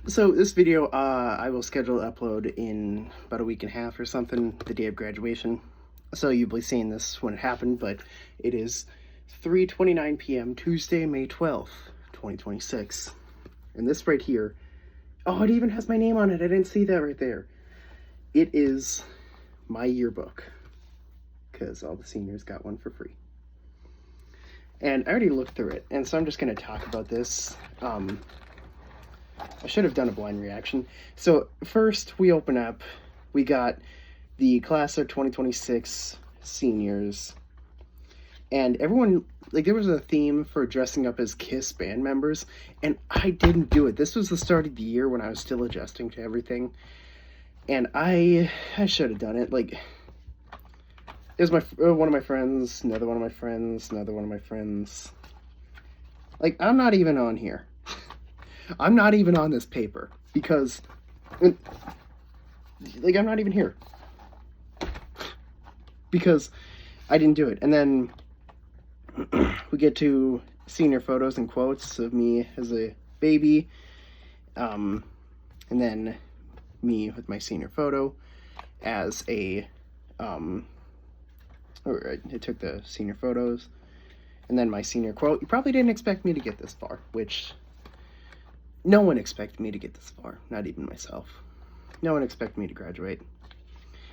So this video, I will schedule upload in about a week and a half or something, the day of graduation. So you'll be seeing this when it happened, but it is 3:29 p.m. Tuesday, May 12th, 2026. And this right here, oh, it even has my name on it. I didn't see that right there. It is my yearbook, because all the seniors got one for free. And I already looked through it, and so I'm just going to talk about this. I should have done a blind reaction. So first we open up, we got the class of 2026 seniors, and everyone, like, there was a theme for dressing up as KISS band members, and I didn't do it. This was the start of the year when I was still adjusting to everything, and I should have done it. Like, there's one of my friends, another one of my friends, another one of my friends. Like, I'm not even on here. I'm not even on this paper because, like, I'm not even here because I didn't do it. And then we get to senior photos and quotes of me as a baby, and then me with my senior photo as a, or I took the senior photos, and then my senior quote. You probably didn't expect me to get this far, which no one expected me to get this far, not even myself. No one expected me to graduate.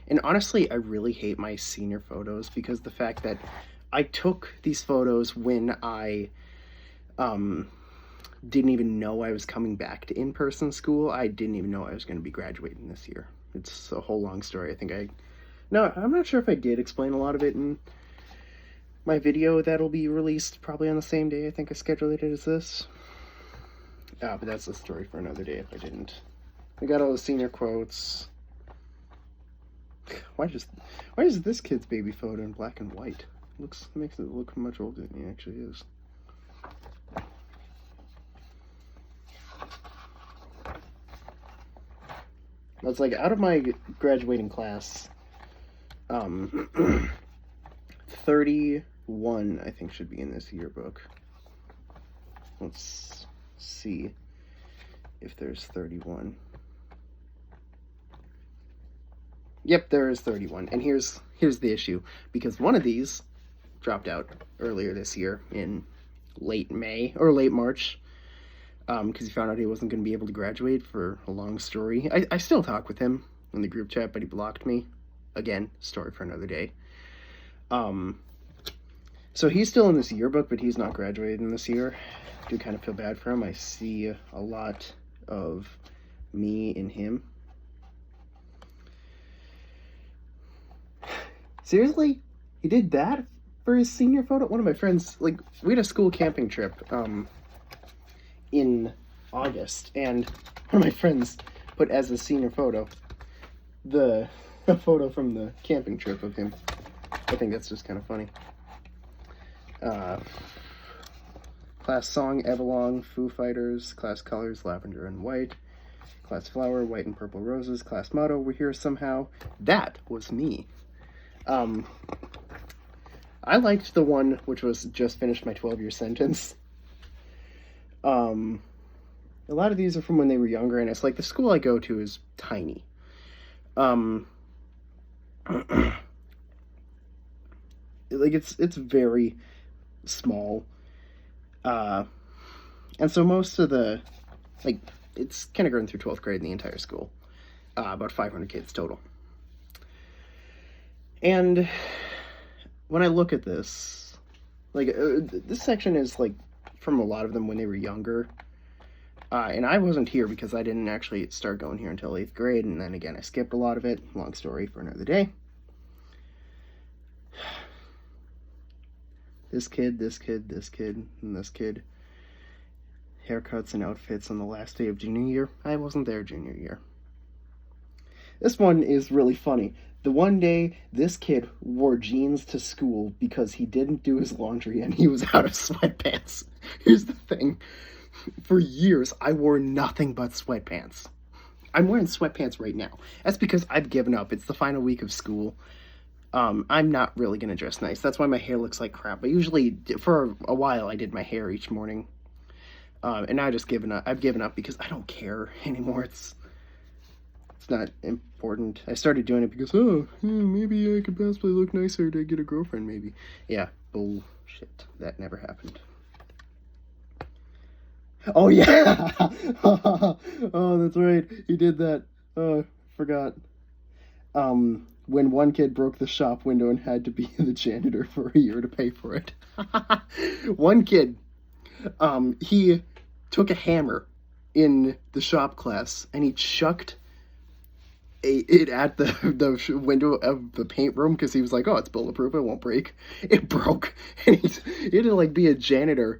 And honestly, I really hate my senior photos because the fact that I took these photos when I didn't even know I was coming back to in-person school. I didn't even know I was going to be graduating this year. It's a whole long story. No, I'm not sure if I did explain a lot of it in my video that'll be released probably on the same day I think I scheduled it as this. But that's a story for another day if I didn't. We got all the senior quotes. Why is this kid's baby photo in black and white? Makes it look much older than he actually is. That's like, out of my graduating class, 31 I think should be in this yearbook. Let's see if there's 31. Yep, there is 31. And here's the issue, because one of these dropped out earlier this year in late May or late March, because he found out he wasn't going to be able to graduate for a long story. I still talk with him in the group chat, but he blocked me. Again, story for another day. So he's still in this yearbook, but he's not graduating this year. I do kind of feel bad for him. I see a lot of me in him. Seriously? He did that for his senior photo? One of my friends, like, we had a school camping trip in August, and one of my friends put as a senior photo a photo from the camping trip of him. I think that's just kind of funny. Class song, Everlong, Foo Fighters. Class colors, lavender and white. Class flower, white and purple roses. Class motto, we're here somehow. That was me. I liked the one which was just finished my 12-year sentence. A lot of these are from when they were younger, and it's like the school I go to is tiny. Like, it's very small. And so most of the, like, it's kindergarten through 12th grade in the entire school. About 500 kids total. And when I look at this, like, this section is, like, from a lot of them when they were younger. And I wasn't here because I didn't actually start going here until 8th grade, and then again I skipped a lot of it. Long story for another day. This kid, this kid, this kid, and this kid. Haircuts and outfits on the last day of junior year. I wasn't there junior year. This one is really funny. The one day this kid wore jeans to school because he didn't do his laundry and he was out of sweatpants. Here's the thing. For years, I wore nothing but sweatpants. I'm wearing sweatpants right now. That's because I've given up. It's the final week of school. I'm not really going to dress nice. That's why my hair looks like crap. I usually, for a while, I did my hair each morning. And now I've given up because I don't care anymore. It's not important. I started doing it because, maybe I could possibly look nicer to get a girlfriend, maybe. Yeah, bullshit. That never happened. Oh, yeah! Oh, that's right. He did that. Oh, forgot. When one kid broke the shop window and had to be the janitor for a year to pay for it. One kid, he took a hammer in the shop class and he chucked it at the window of the paint room because he was like, oh, it's bulletproof, it won't break. It broke. And he had to like be a janitor,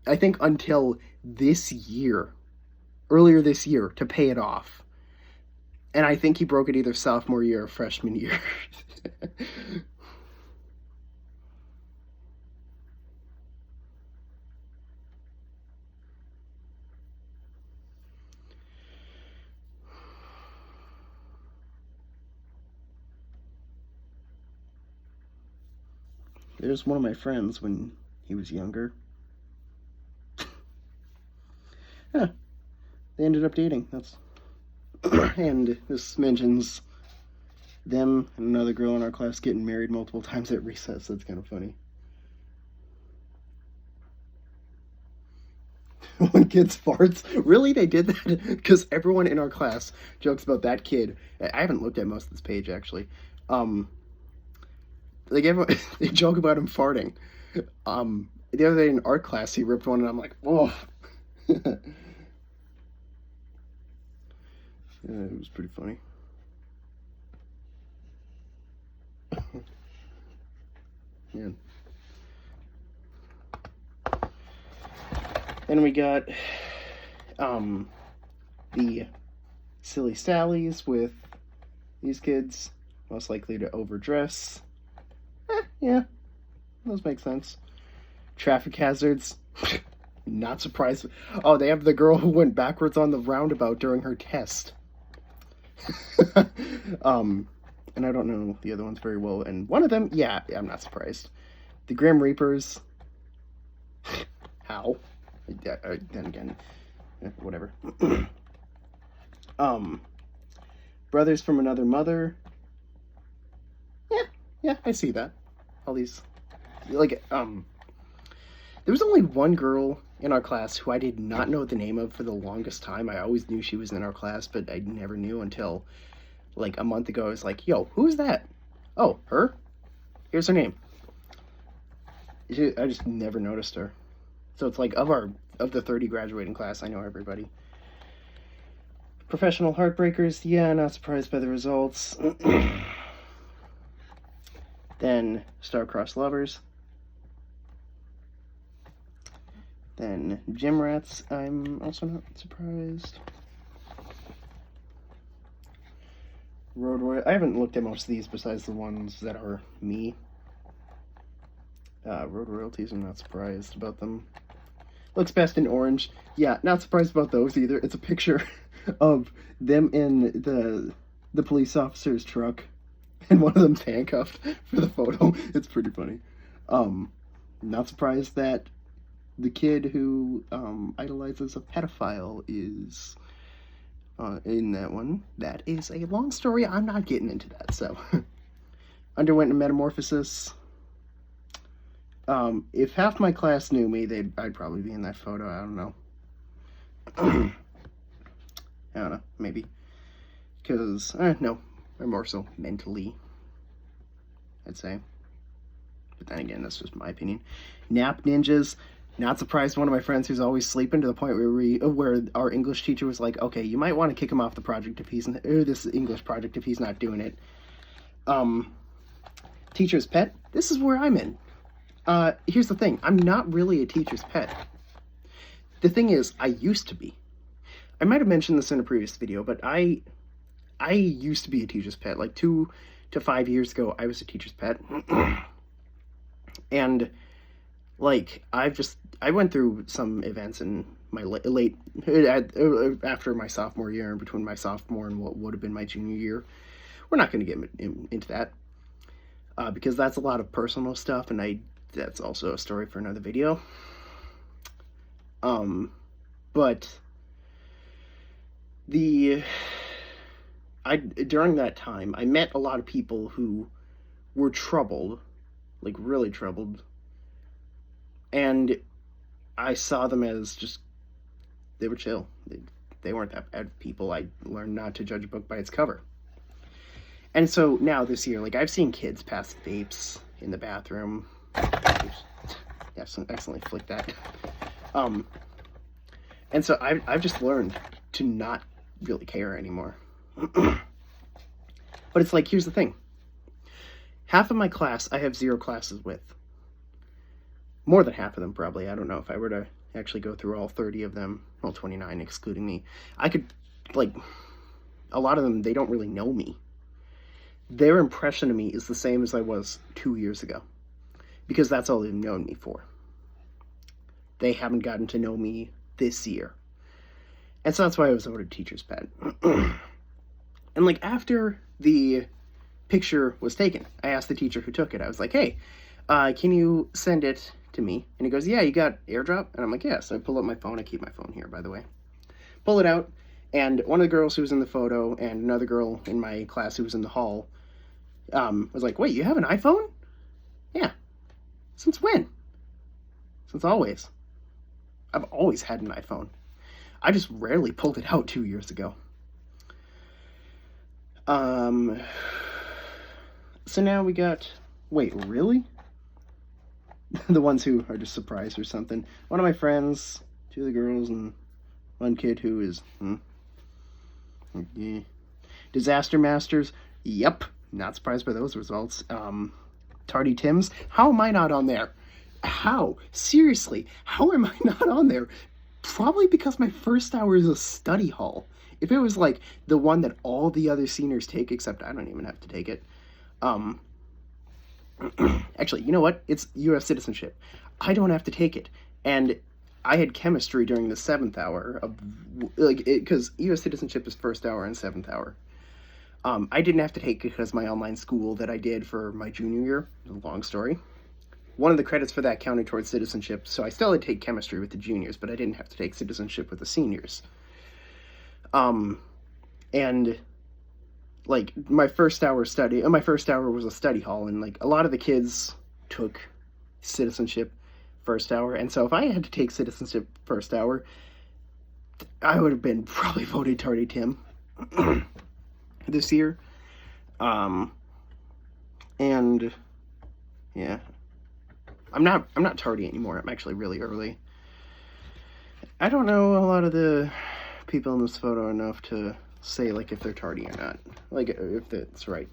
I think, until earlier this year, to pay it off. And I think he broke it either sophomore year or freshman year. There's one of my friends when he was younger. Yeah, they ended up dating. That's and this mentions them and another girl in our class getting married multiple times at recess. That's kind of funny. When kids farts, really? They did that? Because everyone in our class jokes about that kid. I haven't looked at most of this page actually. Like everyone, they joke about him farting. The other day in art class, he ripped one, and I'm like, oh. Yeah, it was pretty funny. Yeah. Then we got the Silly Sallies with these kids, most likely to overdress. Yeah, those make sense. Traffic hazards. Not surprised. Oh, they have the girl who went backwards on the roundabout during her test. And I don't know the other ones very well. And one of them, yeah, I'm not surprised. The Grim Reapers. How? Then again, whatever. Brothers from Another Mother. Yeah, I see that. All these, like, there was only one girl in our class who I did not know the name of for the longest time. I always knew she was in our class, but I never knew until, like, a month ago. I was like, yo, who's that? Oh, her? Here's her name. I just never noticed her. So it's like, of the 30 graduating class, I know everybody. Professional Heartbreakers, yeah, not surprised by the results. Then Star-Crossed Lovers. Then Gym Rats, I'm also not surprised. Road Royal, I haven't looked at most of these besides the ones that are me. Road Royalties, I'm not surprised about them. Looks Best in Orange, yeah, not surprised about those either. It's a picture of them in the police officer's truck, and one of them's handcuffed for the photo. It's pretty funny. Not surprised that the kid who idolizes a pedophile is in that one. That is a long story. I'm not getting into that. So, underwent a metamorphosis. If half my class knew me, I'd probably be in that photo. I don't know. I don't know. Maybe because no, I'm more so mentally, I'd say. But then again, that's just my opinion. Nap ninjas. Not surprised. One of my friends who's always sleeping, to the point where our English teacher was like, "Okay, you might want to kick him off the project if he's this English project if he's not doing it." Teacher's pet. This is where I'm in. Here's the thing. I'm not really a teacher's pet. The thing is, I used to be. I might have mentioned this in a previous video, but I used to be a teacher's pet. Like 2 to 5 years ago, I was a teacher's pet. And like I went through some events in my late after my sophomore year, and between my sophomore and what would have been my junior year. We're not going to get into that because that's a lot of personal stuff, and that's also a story for another video. But during that time, I met a lot of people who were troubled, like really troubled, and I saw them as just, they were chill. They weren't that bad people. I learned not to judge a book by its cover. And so now this year, like, I've seen kids pass vapes in the bathroom. Oops. Yeah, accidentally flicked that. And so I've just learned to not really care anymore. But it's like, here's the thing. Half of my class I have 0 classes with. More than half of them, probably. I don't know if I were to actually go through all 30 of them. Well, 29 excluding me. I could, like, a lot of them, they don't really know me. Their impression of me is the same as I was 2 years ago. Because that's all they've known me for. They haven't gotten to know me this year. And so that's why I was voted teacher's pet. And like after the picture was taken, I asked the teacher who took it. I was like, hey, can you send it to me? And he goes, yeah, you got AirDrop? And I'm like, yeah. So I pull up my phone. I keep my phone here, by the way. Pull it out. And one of the girls who was in the photo and another girl in my class who was in the hall was like, wait, you have an iPhone? Yeah. Since when? Since always. I've always had an iPhone. I just rarely pulled it out 2 years ago. So now we got... Wait, really? The ones who are just surprised or something. One of my friends, 2 of the girls, and one kid who is... Yeah. Disaster Masters. Yep. Not surprised by those results. Tardy Tims. How am I not on there? How? Seriously, how am I not on there? Probably because my first hour is a study hall. If it was like the one that all the other seniors take, except I don't even have to take it. Actually, you know what? It's U.S. citizenship. I don't have to take it. And I had chemistry during the 7th hour of, like, because U.S. citizenship is 1st hour and 7th hour. I didn't have to take it because my online school that I did for my junior year, a long story. One of the credits for that counted towards citizenship, so I still had to take chemistry with the juniors, but I didn't have to take citizenship with the seniors. And, like, my first hour was a study hall, and, like, a lot of the kids took citizenship first hour, and so if I had to take citizenship first hour, I would have been probably voted Tardy Tim this year. And, yeah. I'm not tardy anymore. I'm actually really early. I don't know a lot of the people in this photo enough to say, like, if they're tardy or not. Like, if that's right.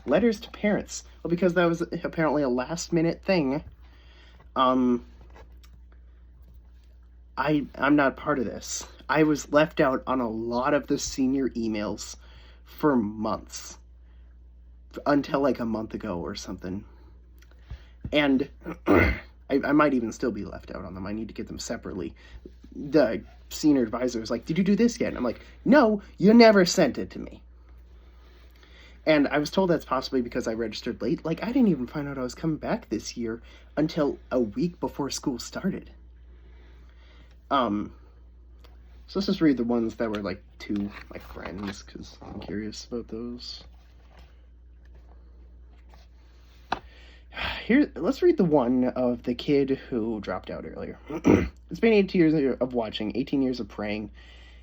Letters to parents. Well, because that was apparently a last-minute thing. I'm not part of this. I was left out on a lot of the senior emails for months. Until, like, a month ago or something. And I might even still be left out on them. I need to get them separately. The senior advisor was like, did you do this yet? And I'm like, no, you never sent it to me. And I was told that's possibly because I registered late. Like, I didn't even find out I was coming back this year until a week before school started. So let's just read the ones that were, like, to my friends, because I'm curious about those. Here, let's read the one of the kid who dropped out earlier. It's been 18 years of watching, 18 years of praying,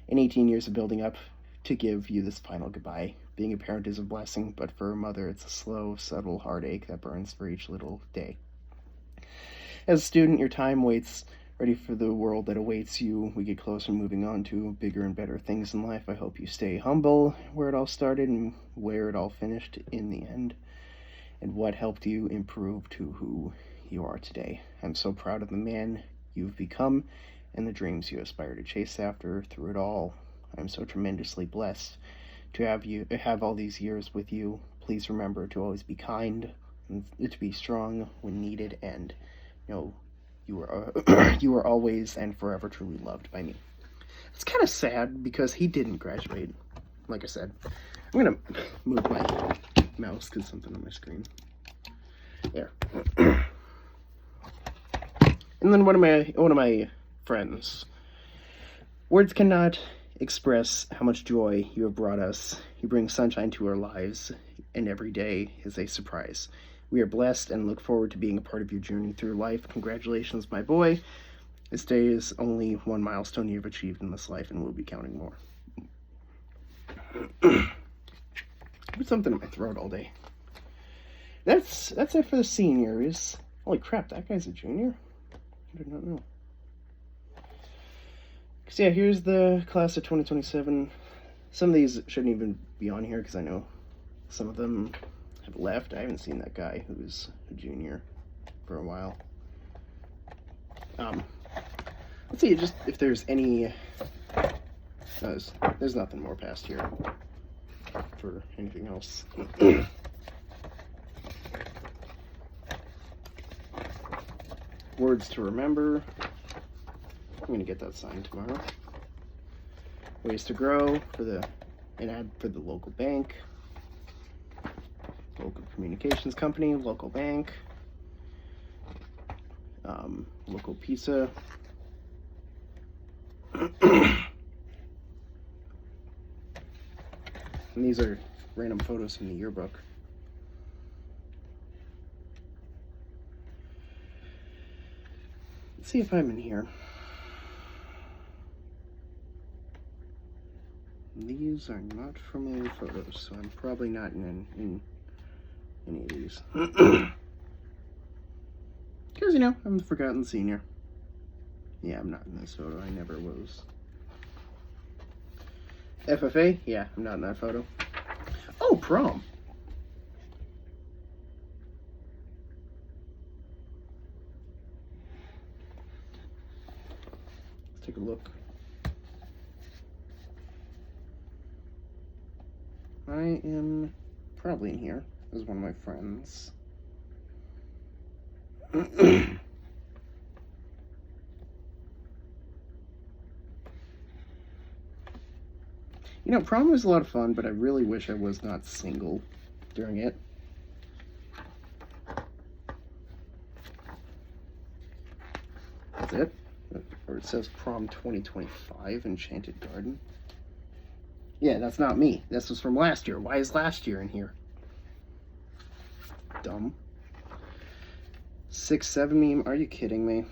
and 18 years of building up to give you this final goodbye. Being a parent is a blessing, but for a mother, it's a slow, subtle heartache that burns for each little day. As a student, your time waits, ready for the world that awaits you. We get closer moving on to bigger and better things in life. I hope you stay humble where it all started and where it all finished in the end. And what helped you improve to who you are today. I'm so proud of the man you've become and the dreams you aspire to chase after through it all. I'm so tremendously blessed to have all these years with you. Please remember to always be kind and to be strong when needed, and you are always and forever truly loved by me. It's kind of sad because he didn't graduate. Like I said, I'm gonna move my mouse because something on my screen. There. And then one of my friends Words cannot express how much joy you have brought us. You bring sunshine to our lives, and every day is a surprise. We are blessed and look forward to being a part of your journey through life. Congratulations, my boy. This day is only one milestone you've achieved in this life, and we'll be counting more. Put something in my throat all day. That's it for the seniors. Holy crap, that guy's a junior? I did not know. So yeah, here's the class of 2027. Some of these shouldn't even be on here because I know some of them have left. I haven't seen that guy who's a junior for a while. Let's see just if there's any. There's nothing more past here for anything else. Words to remember. I'm gonna get that signed tomorrow. Ways to grow an ad for the local bank, local communications company, local bank, local pizza. And these are random photos from the yearbook. Let's see if I'm in here. These are not familiar photos, so I'm probably not in any of these. Because, I'm the forgotten senior. Yeah, I'm not in this photo. I never was. FFA? Yeah, I'm not in that photo. Oh, prom. Let's take a look. I am probably in here as one of my friends. Prom was a lot of fun, but I really wish I was not single during it. That's it. Or it says prom 2025, Enchanted Garden. Yeah, that's not me. This was from last year. Why is last year in here? Dumb. 6'7" meme. Are you kidding me?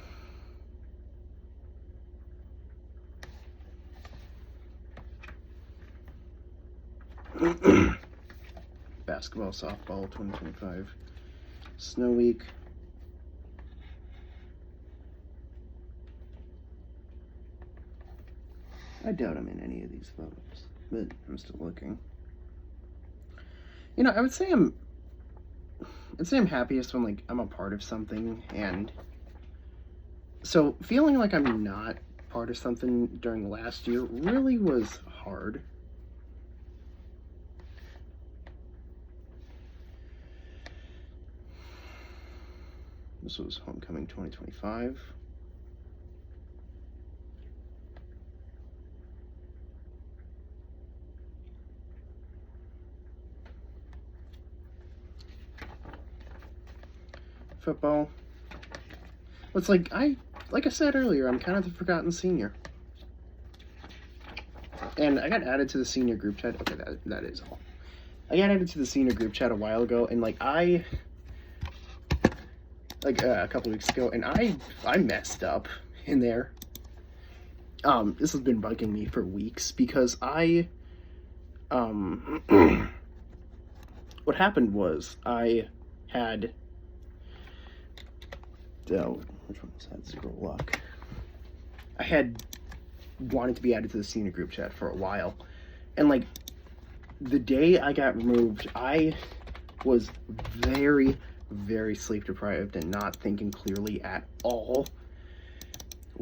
Basketball, softball, 2025. Snow Week. I doubt I'm in any of these photos, but I'm still looking. I would say I'm happiest when I'm a part of something, and so feeling like I'm not part of something during last year really was hard. This was Homecoming 2025. Football. It's like I said earlier, I'm kind of the forgotten senior. And I got added to the senior group chat. Okay, that is all. I got added to the senior group chat a while ago, and a couple weeks ago, and I messed up in there. This has been bugging me for weeks because what happened was I had which one was that? Zero luck. I had wanted to be added to the senior group chat for a while, and the day I got removed, I was very, very sleep deprived and not thinking clearly at all.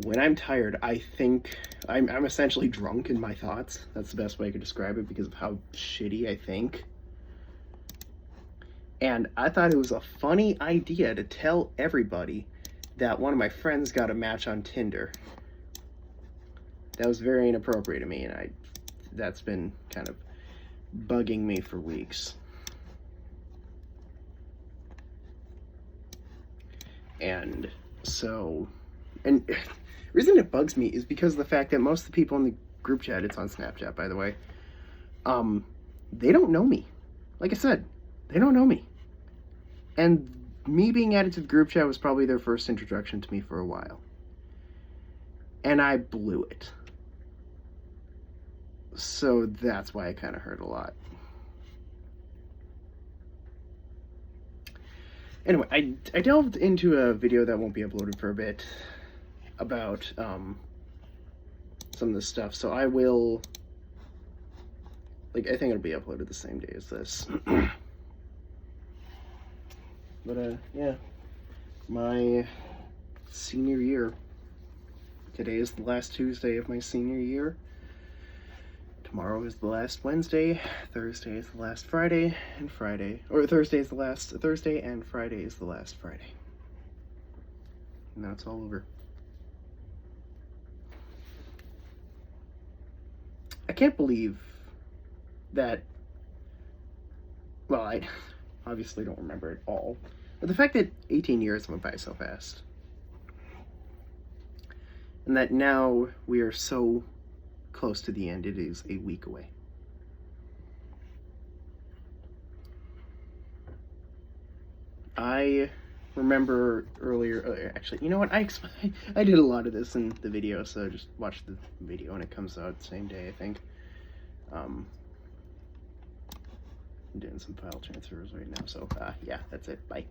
When I'm tired, I think I'm essentially drunk in my thoughts. That's the best way I could describe it because of how shitty I think. And I thought it was a funny idea to tell everybody that one of my friends got a match on Tinder. That was very inappropriate of me, and that's been kind of bugging me for weeks. And so, and reason it bugs me is because of the fact that most of the people in the group chat, it's on Snapchat, by the way, they don't know me. Like I said, they don't know me. And me being added to the group chat was probably their first introduction to me for a while. And I blew it. So that's why I kind of hurt a lot. Anyway, I delved into a video that won't be uploaded for a bit about some of this stuff. So I will, like, I think it'll be uploaded the same day as this. But, yeah, my senior year. Today is the last Tuesday of my senior year. Tomorrow is the last Wednesday, Thursday is the last Friday, and Thursday is the last Thursday, and Friday is the last Friday. And now it's all over. I can't believe that, well, I obviously don't remember it all, but the fact that 18 years went by so fast. And that now we are so close to the end, it is a week away. I remember earlier, actually, you know what, I did a lot of this in the video, so just watch the video and it comes out the same day, I think. I'm doing some file transfers right now, so yeah, that's it, bye.